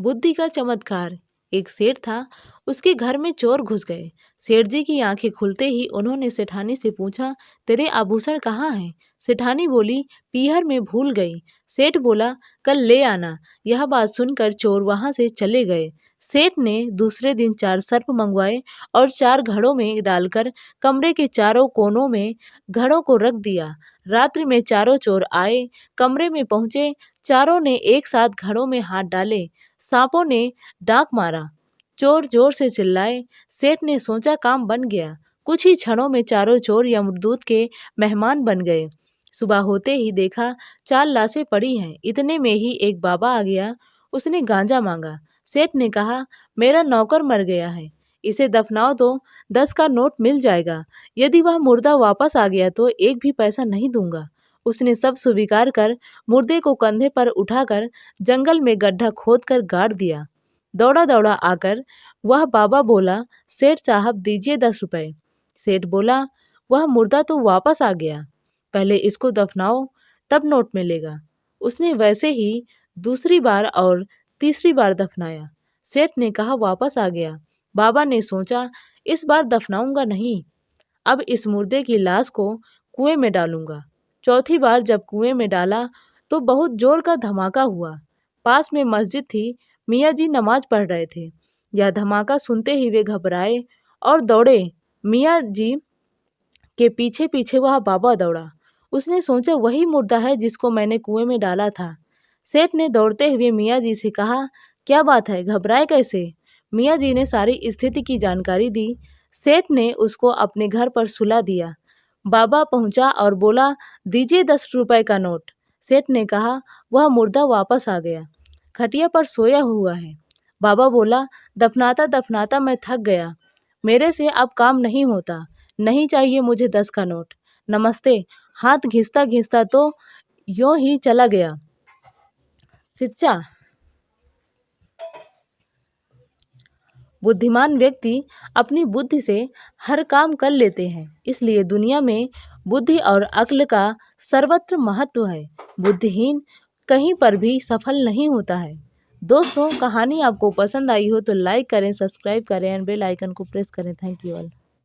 बुद्धि का चमत्कार। एक सेठ था, उसके घर में चोर घुस गए। सेठ जी की आंखें खुलते ही उन्होंने सेठानी से पूछा, तेरे आभूषण कहाँ हैं? सेठानी बोली, पीहर में भूल गई। सेठ बोला, कल ले आना। यह बात सुनकर चोर वहां से चले गए। सेठ ने दूसरे दिन 4 सर्प मंगवाए और 4 घड़ों में डालकर कमरे के चारों कोनों में घड़ों को रख दिया। रात्रि में चारों चोर आए, कमरे में पहुंचे। चारों ने एक साथ घड़ों में हाथ डाले। सांपों ने डांक मारा, चोर जोर से चिल्लाए। सेठ ने सोचा काम बन गया। कुछ ही क्षणों में चारों चोर यमदूत के मेहमान बन गए। सुबह होते ही देखा 4 लाशें पड़ी हैं। इतने में ही एक बाबा आ गया। उसने गांजा मांगा। सेठ ने कहा, मेरा नौकर मर गया है, इसे दफनाओ तो 10 का नोट मिल जाएगा। यदि वह मुर्दा वापस आ गया तो 1 भी पैसा नहीं दूंगा। उसने सब स्वीकार कर मुर्दे को कंधे पर उठाकर जंगल में गड्ढा खोदकर गाड़ दिया। दौड़ा दौड़ा आकर वह बाबा बोला, सेठ साहब दीजिए 10 रुपए। सेठ बोला, वह मुर्दा तो वापस आ गया, पहले इसको दफनाओ तब नोट मिलेगा। उसने वैसे ही दूसरी बार और तीसरी बार दफनाया। सेठ ने कहा, वापस आ गया। बाबा ने सोचा, इस बार दफनाऊंगा नहीं, अब इस मुर्दे की लाश को कुएं में डालूंगा। चौथी बार जब कुएं में डाला तो बहुत जोर का धमाका हुआ। पास में मस्जिद थी, मियाँ जी नमाज पढ़ रहे थे। यह धमाका सुनते ही वे घबराए और दौड़े। मियाँ जी के पीछे पीछे वह बाबा दौड़ा। उसने सोचा, वही मुर्दा है जिसको मैंने कुएं में डाला था। सेठ ने दौड़ते हुए मियाँ जी से कहा, क्या बात है, घबराए कैसे? मियाँ जी ने सारी स्थिति की जानकारी दी। सेठ ने उसको अपने घर पर सुला दिया। बाबा पहुंचा और बोला, दीजिए 10 रुपए का नोट। सेठ ने कहा, वह मुर्दा वापस आ गया, खटिया पर सोया हुआ है। बाबा बोला, दफनाता दफनाता मैं थक गया, मेरे से अब काम नहीं होता, नहीं चाहिए मुझे 10 का नोट। नमस्ते। हाथ घिसता घिसता तो यूं ही चला गया। सच्चा। बुद्धिमान व्यक्ति अपनी बुद्धि से हर काम कर लेते हैं, इसलिए दुनिया में बुद्धि और अक्ल का सर्वत्र महत्व है। बुद्धिहीन कहीं पर भी सफल नहीं होता है। दोस्तों, कहानी आपको पसंद आई हो तो लाइक करें, सब्सक्राइब करें और बेल आइकन को प्रेस करें। Thank you all.